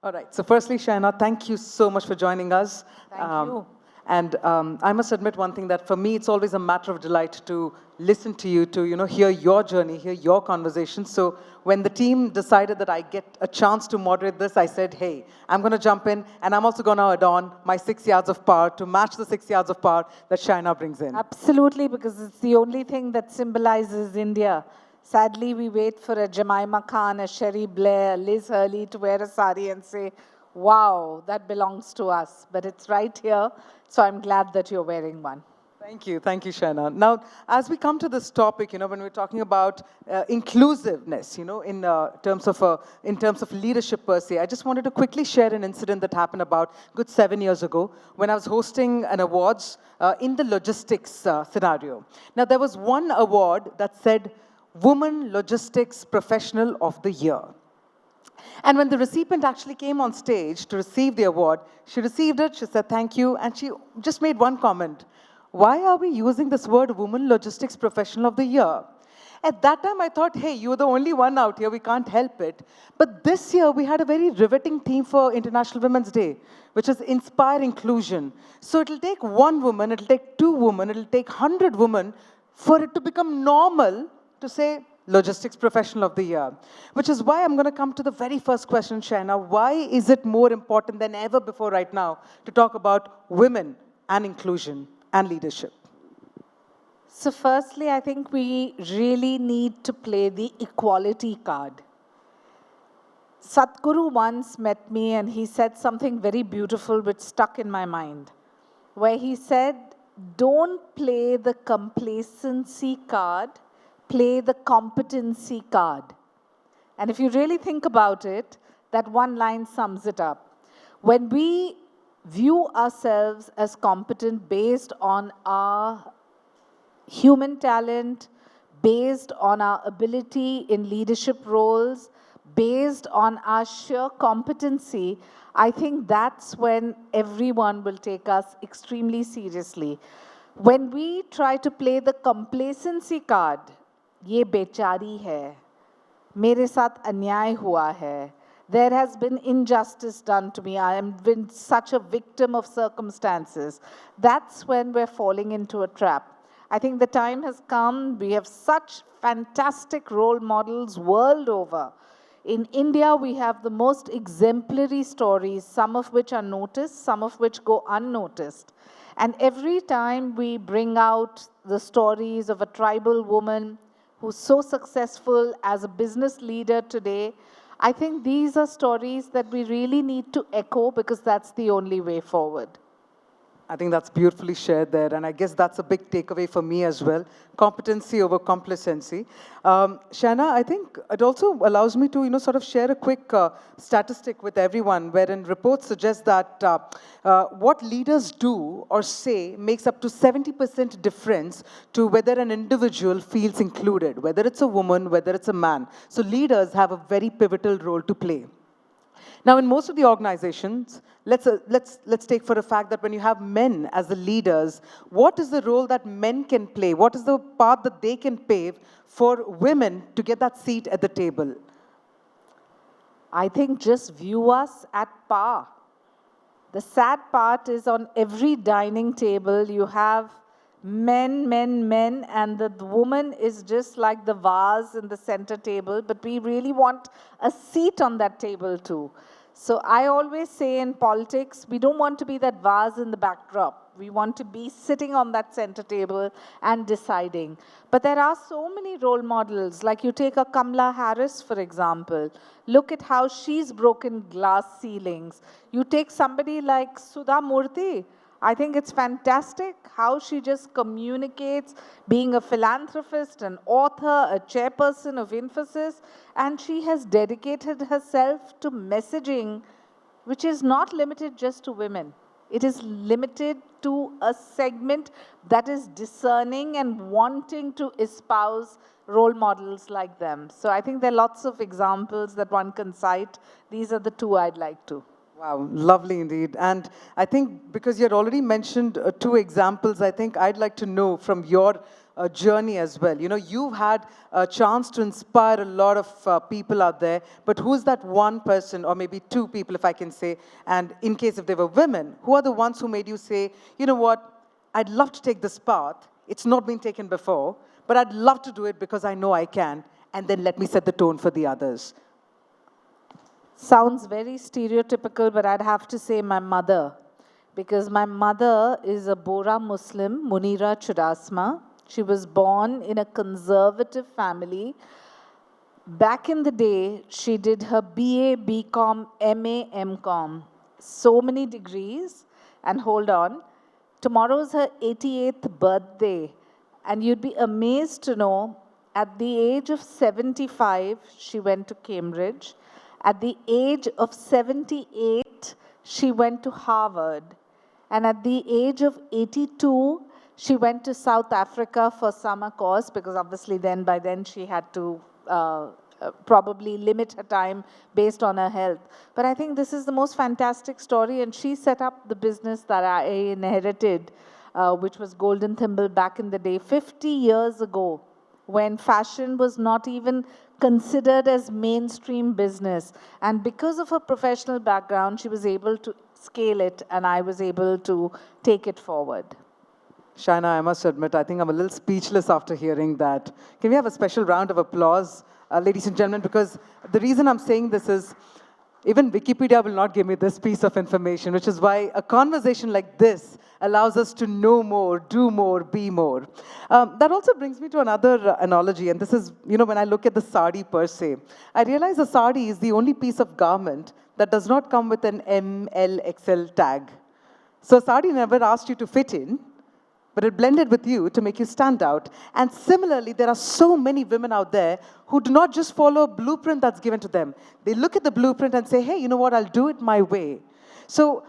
All right. So firstly, Shaina, thank you so much for joining us. Thank you. And I must admit one thing, that for me, it's always a matter of delight to listen to you, to hear your journey, hear your conversation. So when the team decided that I get a chance to moderate this, I said, hey, I'm going to jump in, and I'm also going to add on my 6 yards of power to match the 6 yards of power that Shaina brings in. Absolutely, because it's the only thing that symbolizes India. Sadly, we wait for a Jemima Khan, a Sherry Blair, Liz Hurley to wear a sari and say, wow, that belongs to us. But it's right here, so I'm glad that you're wearing one. Thank you, Shaina. Now, as we come to this topic, when we're talking about inclusiveness, in terms of leadership per se, I just wanted to quickly share an incident that happened about good 7 years ago when I was hosting an awards in the logistics scenario. Now, there was one award that said Woman Logistics Professional of the Year. And when the recipient actually came on stage to receive the award, she received it, she said thank you, and she just made one comment. Why are we using this word Woman Logistics Professional of the Year? At that time, I thought, hey, you're the only one out here, we can't help it. But this year, we had a very riveting theme for International Women's Day, which is Inspire Inclusion. So it'll take one woman, it'll take two women, it'll take 100 women for it to become normal to say, Logistics Professional of the Year. Which is why I'm going to come to the very first question, Shaina. Why is it more important than ever before right now to talk about women and inclusion and leadership? So firstly, I think we really need to play the equality card. Satguru once met me and he said something very beautiful which stuck in my mind, where he said, don't play the complacency card, play the competency card. And if you really think about it, that one line sums it up. When we view ourselves as competent based on our human talent, based on our ability in leadership roles, based on our sheer competency, I think that's when everyone will take us extremely seriously. When we try to play the complacency card, ये बेचारी है, मेरे साथ अन्याय हुआ है, there has been injustice done to me, I have been such a victim of circumstances, that's when we're falling into a trap. I think the time has come, we have such fantastic role models world over. In India, we have the most exemplary stories, some of which are noticed, some of which go unnoticed. And every time we bring out the stories of a tribal woman who's so successful as a business leader today, I think these are stories that we really need to echo because that's the only way forward. I think that's beautifully shared there, and I guess that's a big takeaway for me as well. Competency over complacency. Shaina, I think it also allows me to, sort of share a quick statistic with everyone, wherein reports suggest that what leaders do or say makes up to 70% difference to whether an individual feels included, whether it's a woman, whether it's a man. So leaders have a very pivotal role to play. Now, in most of the organizations, let's take for a fact that when you have men as the leaders, what is the role that men can play? What is the path that they can pave for women to get that seat at the table? I think just view us at par. The sad part is on every dining table, you have men, and the woman is just like the vase in the center table, but we really want a seat on that table too. So I always say in politics, we don't want to be that vase in the backdrop. We want to be sitting on that center table and deciding. But there are so many role models, like you take a Kamala Harris, for example. Look at how she's broken glass ceilings. You take somebody like Sudha Murthy. I think it's fantastic how she just communicates, being a philanthropist, an author, a chairperson of Infosys, and she has dedicated herself to messaging, which is not limited just to women. It is limited to a segment that is discerning and wanting to espouse role models like them. So I think there are lots of examples that one can cite. These are the two I'd like to. Wow, lovely indeed. And I think because you had already mentioned two examples, I think I'd like to know from your journey as well. You know, you've had a chance to inspire a lot of people out there, but who's that one person, or maybe two people, if I can say, and in case if they were women, who are the ones who made you say, you know what, I'd love to take this path. It's not been taken before, but I'd love to do it because I know I can, and then let me set the tone for the others. Sounds very stereotypical, but I'd have to say my mother, because my mother is a Bora Muslim, Munira Chudasma. She was born in a conservative family. Back in the day, she did her BA, BCom, MA, MCom. So many degrees. And hold on, tomorrow's her 88th birthday. And you'd be amazed to know, at the age of 75, she went to Cambridge. At the age of 78, she went to Harvard. And at the age of 82, she went to South Africa for summer course, because obviously by then she had to probably limit her time based on her health. But I think this is the most fantastic story, and she set up the business that I inherited, which was Golden Thimble back in the day, 50 years ago, when fashion was not even considered as mainstream business. And because of her professional background, she was able to scale it, and I was able to take it forward. Shaina, I must admit, I think I'm a little speechless after hearing that. Can we have a special round of applause, ladies and gentlemen? Because the reason I'm saying this is, even Wikipedia will not give me this piece of information, which is why a conversation like this allows us to know more, do more, be more. That also brings me to another analogy, and this is, you know, when I look at the sari per se, I realize a sari is the only piece of garment that does not come with an ML, tag. So sari never asked you to fit in, but it blended with you to make you stand out. And similarly, there are so many women out there who do not just follow a blueprint that's given to them. They look at the blueprint and say, hey, you know what, I'll do it my way. So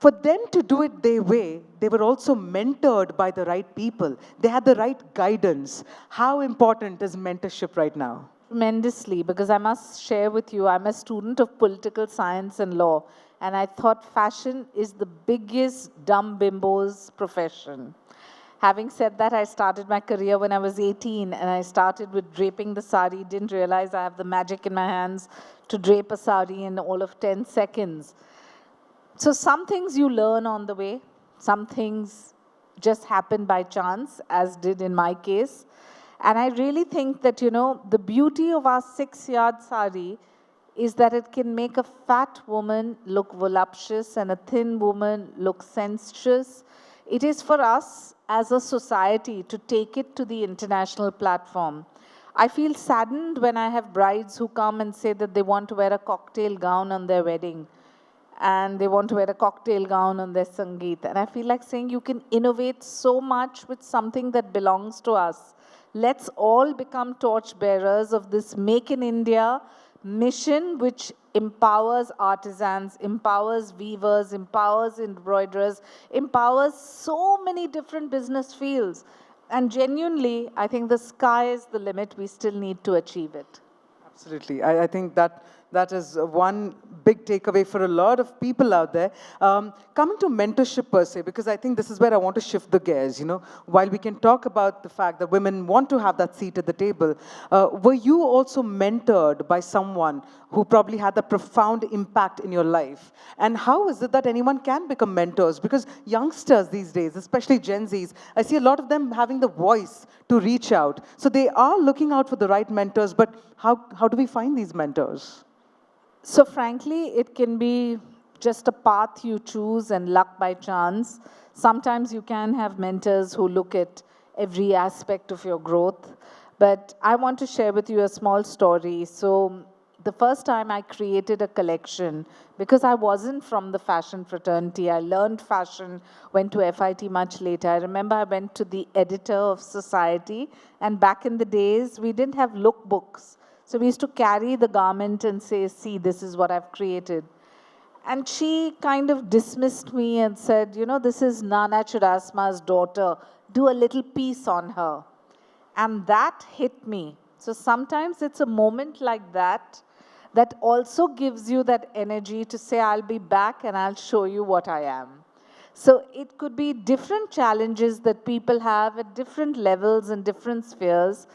for them to do it their way, they were also mentored by the right people. They had the right guidance. How important is mentorship right now? Tremendously, because I must share with you, I'm a student of political science and law, and I thought fashion is the biggest dumb bimbo's profession. Having said that, I started my career when I was 18, and I started with draping the sari, didn't realize I have the magic in my hands to drape a sari in all of 10 seconds. So some things you learn on the way, some things just happen by chance, as did in my case. And I really think that, you know, the beauty of our 6-yard sari is that it can make a fat woman look voluptuous and a thin woman look sensuous. It is for us as a society to take it to the international platform. I feel saddened when I have brides who come and say that they want to wear a cocktail gown on their wedding, and they want to wear a cocktail gown on their Sangeet. And I feel like saying you can innovate so much with something that belongs to us. Let's all become torchbearers of this Make in India mission, which empowers artisans, empowers weavers, empowers embroiderers, empowers so many different business fields. And genuinely, I think the sky is the limit. We still need to achieve it. Absolutely. I think that is one big takeaway for a lot of people out there. Coming to mentorship per se, because I think this is where I want to shift the gears, you know. While we can talk about the fact that women want to have that seat at the table, were you also mentored by someone who probably had a profound impact in your life? And how is it that anyone can become mentors? Because youngsters these days, especially Gen Zs, I see a lot of them having the voice to reach out. So they are looking out for the right mentors, but how do we find these mentors? So frankly, it can be just a path you choose and luck by chance. Sometimes you can have mentors who look at every aspect of your growth. But I want to share with you a small story. So the first time I created a collection, because I wasn't from the fashion fraternity, I learned fashion, went to FIT much later. I remember I went to the editor of Society, and back in the days, we didn't have lookbooks. So we used to carry the garment and say, see, this is what I've created. And she kind of dismissed me and said, you know, this is Nana Chudasma's daughter. Do a little piece on her. And that hit me. So sometimes it's a moment like that that also gives you that energy to say, I'll be back and I'll show you what I am. So it could be different challenges that people have at different levels and different spheres.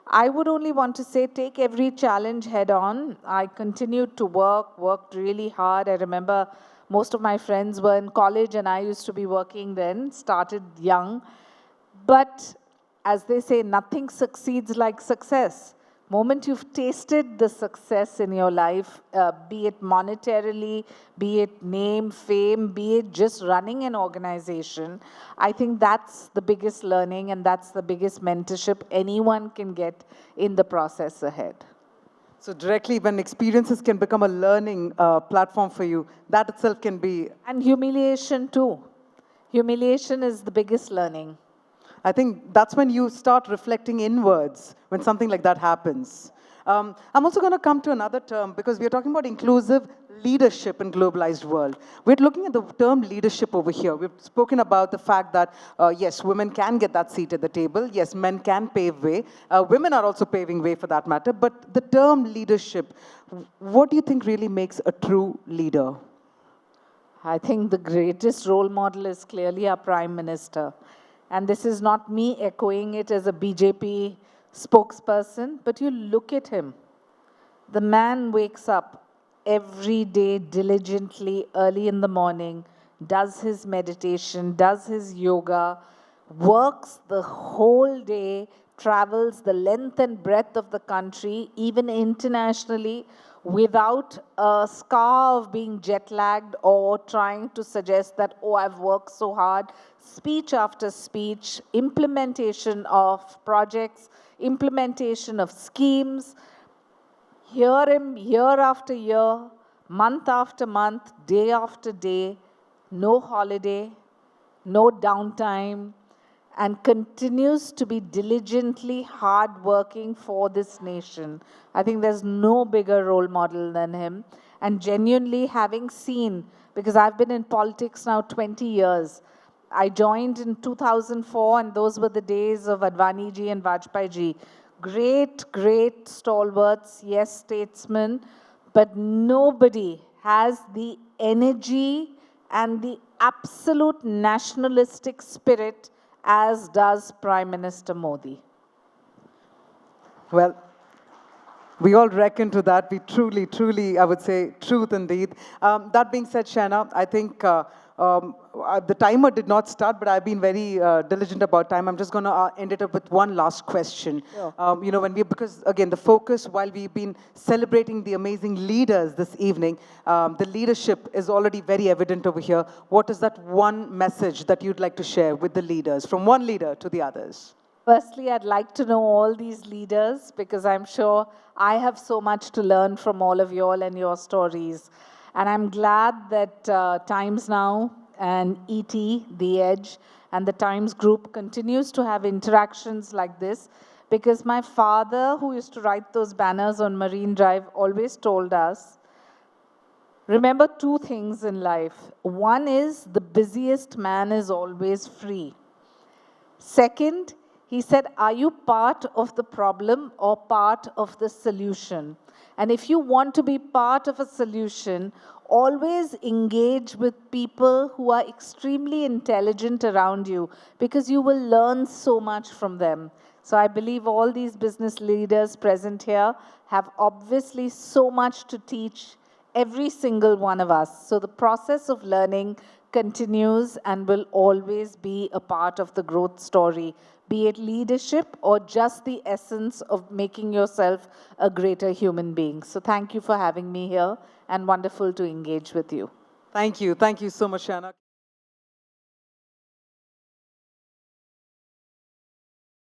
I would only want to say take every challenge head on. I continued to worked really hard. I remember most of my friends were in college and I used to be working then, started young. But as they say, nothing succeeds like success. Moment you've tasted the success in your life, be it monetarily, be it name, fame, be it just running an organization, I think that's the biggest learning and that's the biggest mentorship anyone can get in the process ahead. So directly, when experiences can become a learning platform for you, that itself can be... And humiliation too. Humiliation is the biggest learning. I think that's when you start reflecting inwards, when something like that happens. I'm also going to come to another term, because we are talking about inclusive leadership in globalized world. We're looking at the term leadership over here. We've spoken about the fact that, yes, women can get that seat at the table. Yes, men can pave way. Women are also paving way for that matter. But the term leadership, what do you think really makes a true leader? I think the greatest role model is clearly our Prime Minister. And this is not me echoing it as a BJP spokesperson, but you look at him. The man wakes up every day diligently early in the morning, does his meditation, does his yoga, works the whole day, travels the length and breadth of the country, even internationally, without a scar of being jet lagged or trying to suggest that, oh, I've worked so hard. Speech after speech, implementation of projects, implementation of schemes. Hear him year after year, month after month, day after day, no holiday, no downtime, and continues to be diligently hardworking for this nation. I think there's no bigger role model than him. And genuinely having seen, because I've been in politics now 20 years, I joined in 2004 and those were the days of Advani ji and Vajpayee ji. Great, great stalwarts, yes, statesmen, but nobody has the energy and the absolute nationalistic spirit as does Prime Minister Modi. Well, we all reckon to that. We truly, I would say, truth indeed. That being said, Shaina, I think the timer did not start, but I've been very diligent about time. I'm just going to end it up with one last question. Sure. Because again, the focus, while we've been celebrating the amazing leaders this evening, the leadership is already very evident over here. What is that one message that you'd like to share with the leaders, from one leader to the others? Firstly, I'd like to know all these leaders because I'm sure I have so much to learn from all of you all and your stories. And I'm glad that Times Now and ET, The Edge, and the Times Group continues to have interactions like this, because my father, who used to write those banners on Marine Drive, always told us, remember two things in life. One is the busiest man is always free. Second, he said, are you part of the problem or part of the solution? And if you want to be part of a solution, always engage with people who are extremely intelligent around you, because you will learn so much from them. So I believe all these business leaders present here have obviously so much to teach every single one of us. So the process of learning continues and will always be a part of the growth story, be it leadership or just the essence of making yourself a greater human being. So thank you for having me here and wonderful to engage with you. Thank you. Thank you so much, Shaina.